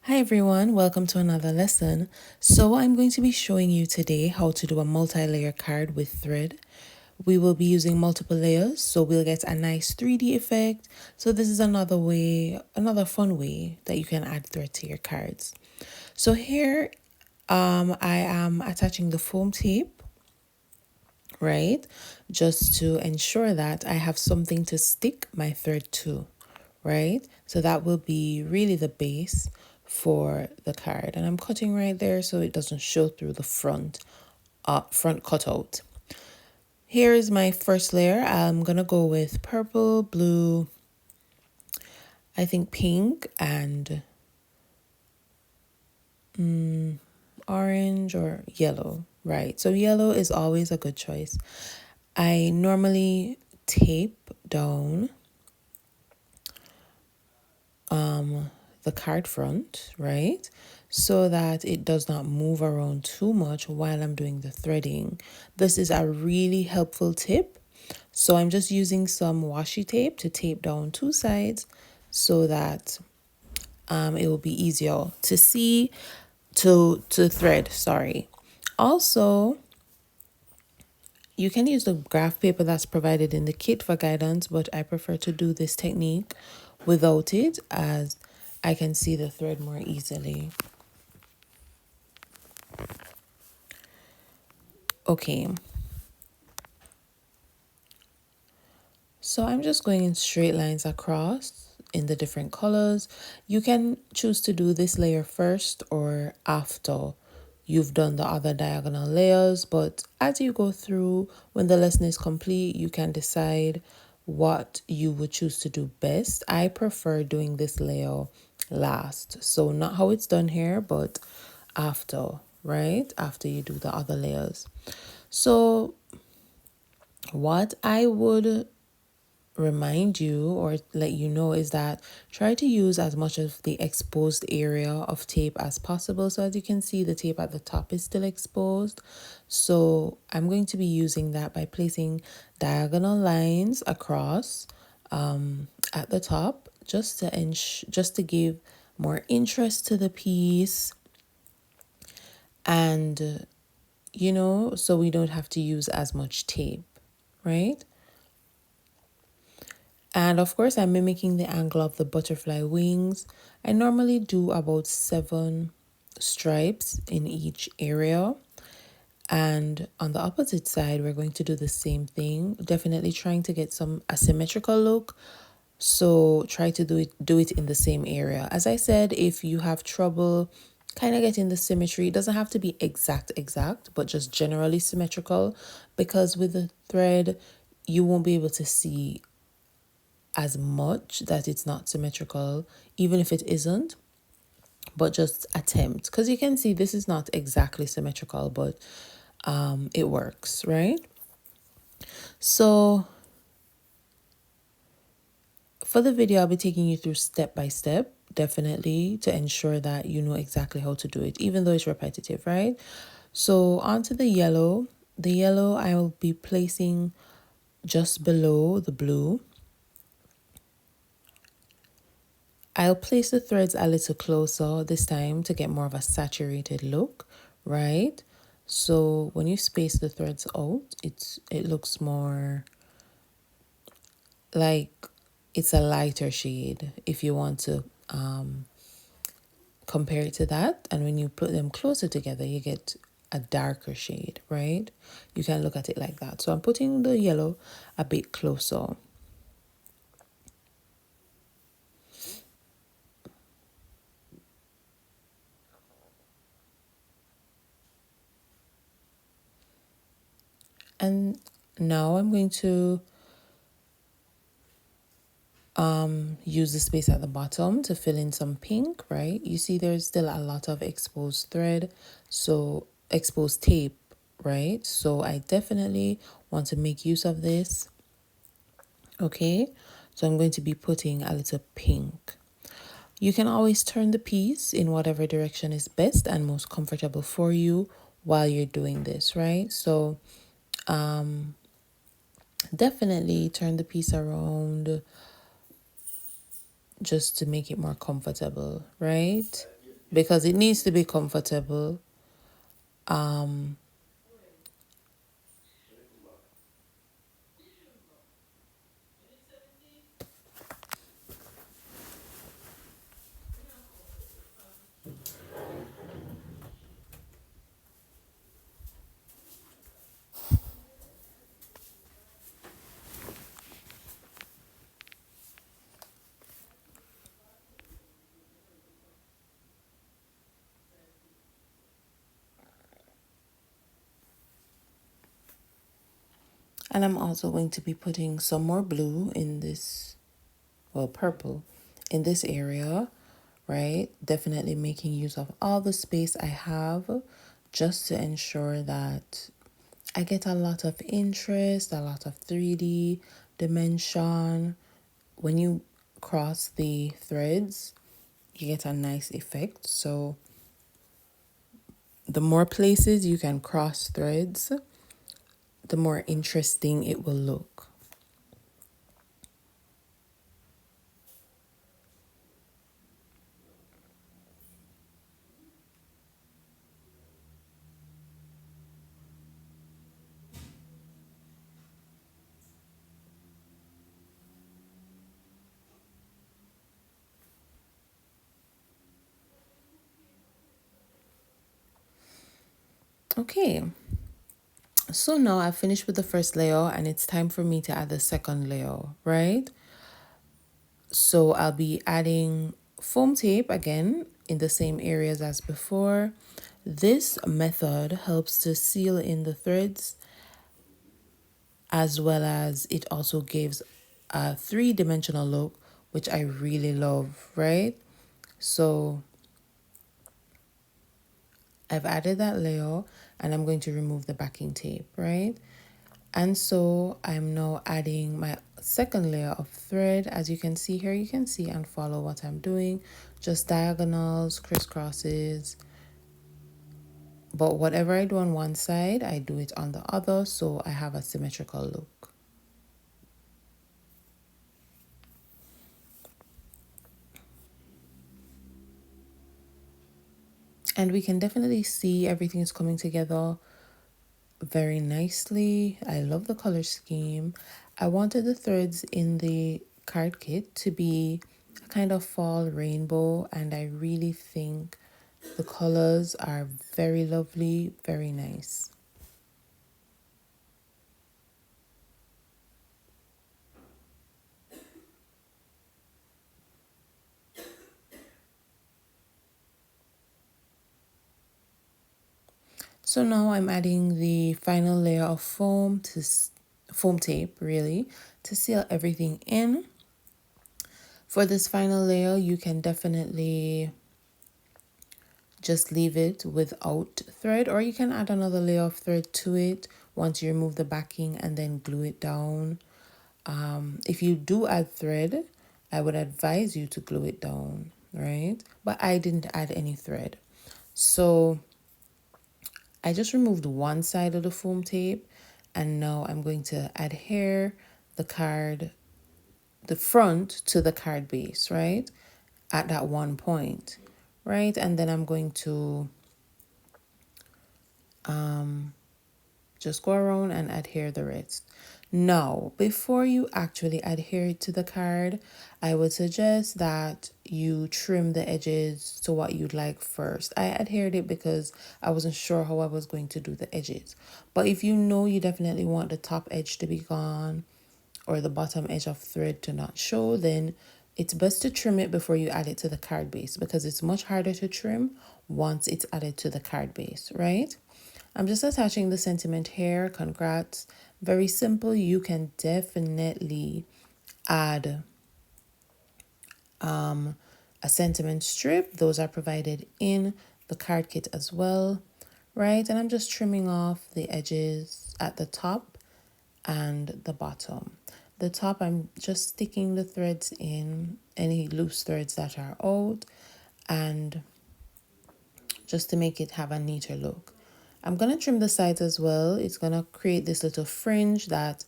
Hi everyone, welcome to another lesson. So I'm going to be showing you today how to do a multi-layer card with thread. We will be using multiple layers, so we'll get a nice 3D effect. So this is another fun way that you can add thread to your cards. So here I am attaching the foam tape, right? Just to ensure that I have something to stick my thread to, right? So that will be really the base for the card. And I'm cutting right there so it doesn't show through the front cutout. Here is my first layer. I'm gonna go with purple, blue, I think pink, and orange or yellow, right? So yellow is always a good choice. I normally tape down the card front, right? So that it does not move around too much while I'm doing the threading. This is a really helpful tip. So I'm just using some washi tape to tape down two sides so that it will be easier to see to thread, sorry. Also, you can use the graph paper that's provided in the kit for guidance, but I prefer to do this technique without it as I can see the thread more easily. Okay, so I'm just going in straight lines across in the different colors. You can choose to do this layer first or after you've done the other diagonal layers, but as you go through, when the lesson is complete, you can decide what you would choose to do best. I prefer doing this layer last, so not how it's done here, but after, right? After you do the other layers. So what I would remind you or let you know is that try to use as much of the exposed area of tape as possible. So as you can see, the tape at the top is still exposed. So I'm going to be using that by placing diagonal lines across at the top just to give more interest to the piece, and so we don't have to use as much tape, right? And of course, I'm mimicking the angle of the butterfly wings. I normally do about 7 stripes in each area. And on the opposite side, we're going to do the same thing. Definitely trying to get some asymmetrical look. So try to do it in the same area. As I said, if you have trouble kind of getting the symmetry, it doesn't have to be exact, but just generally symmetrical, because with the thread, you won't be able to see as much that it's not symmetrical, even if it isn't, but just attempt, because you can see this is not exactly symmetrical, but it works, right? So for the video, I'll be taking you through step by step, definitely, to ensure that you know exactly how to do it, even though it's repetitive, right? So onto the yellow. The yellow I will be placing just below the blue. I'll place the threads a little closer this time to get more of a saturated look, right? So when you space the threads out, it looks more like it's a lighter shade if you want to compare it to that. And when you put them closer together, you get a darker shade, right? You can look at it like that. So I'm putting the yellow a bit closer. And now I'm going to use the space at the bottom to fill in some pink, right? You see there's still a lot of exposed thread, so exposed tape, right? So I definitely want to make use of this. Okay, so I'm going to be putting a little pink. You can always turn the piece in whatever direction is best and most comfortable for you while you're doing this, right? So definitely turn the piece around just to make it more comfortable, right? because it needs to be comfortable. And I'm also going to be putting some more blue in this, well, purple in this area, right? Definitely making use of all the space I have just to ensure that I get a lot of interest, a lot of 3D dimension. When you cross the threads, you get a nice effect. So the more places you can cross threads, the more interesting it will look. Okay, so now I've finished with the first layer and it's time for me to add the second layer, right? So I'll be adding foam tape again in the same areas as before. This method helps to seal in the threads as well as it also gives a three-dimensional look, which I really love, right? So I've added that layer and I'm going to remove the backing tape, right? And so I'm now adding my second layer of thread. As you can see here, you can see and follow what I'm doing. Just diagonals, crisscrosses. But whatever I do on one side, I do it on the other so I have a symmetrical look. And we can definitely see everything is coming together very nicely. I love the color scheme. I wanted the threads in the card kit to be a kind of fall rainbow, and I really think the colors are very lovely, very nice. So now I'm adding the final layer of foam tape really to seal everything in. For this final layer, you can definitely just leave it without thread, or you can add another layer of thread to it once you remove the backing and then glue it down. If you do add thread, I would advise you to glue it down, right? But I didn't add any thread. So I just removed one side of the foam tape and now I'm going to adhere the card, the front to the card base, right? At that one point, right? And then I'm going to just go around and adhere the rest. Now, before you actually adhere it to the card, I would suggest that you trim the edges to what you'd like first. I adhered it because I wasn't sure how I was going to do the edges. But if you know you definitely want the top edge to be gone or the bottom edge of thread to not show, then it's best to trim it before you add it to the card base because it's much harder to trim once it's added to the card base, right? I'm just attaching the sentiment here. Congrats. Very simple. You can definitely add a sentiment strip. Those are provided in the card kit as well, right? And I'm just trimming off the edges at the top and the bottom. The top, I'm just sticking the threads in, any loose threads that are out, and just to make it have a neater look. I'm going to trim the sides as well. It's going to create this little fringe that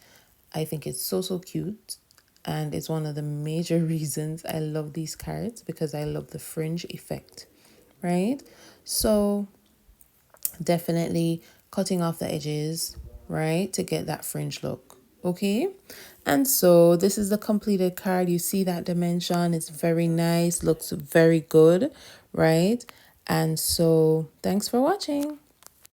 I think is so cute. And it's one of the major reasons I love these cards because I love the fringe effect. right? So definitely cutting off the edges, right, to get that fringe look. Okay, and so this is the completed card. You see that dimension, it's very nice, looks very good, right? And so thanks for watching.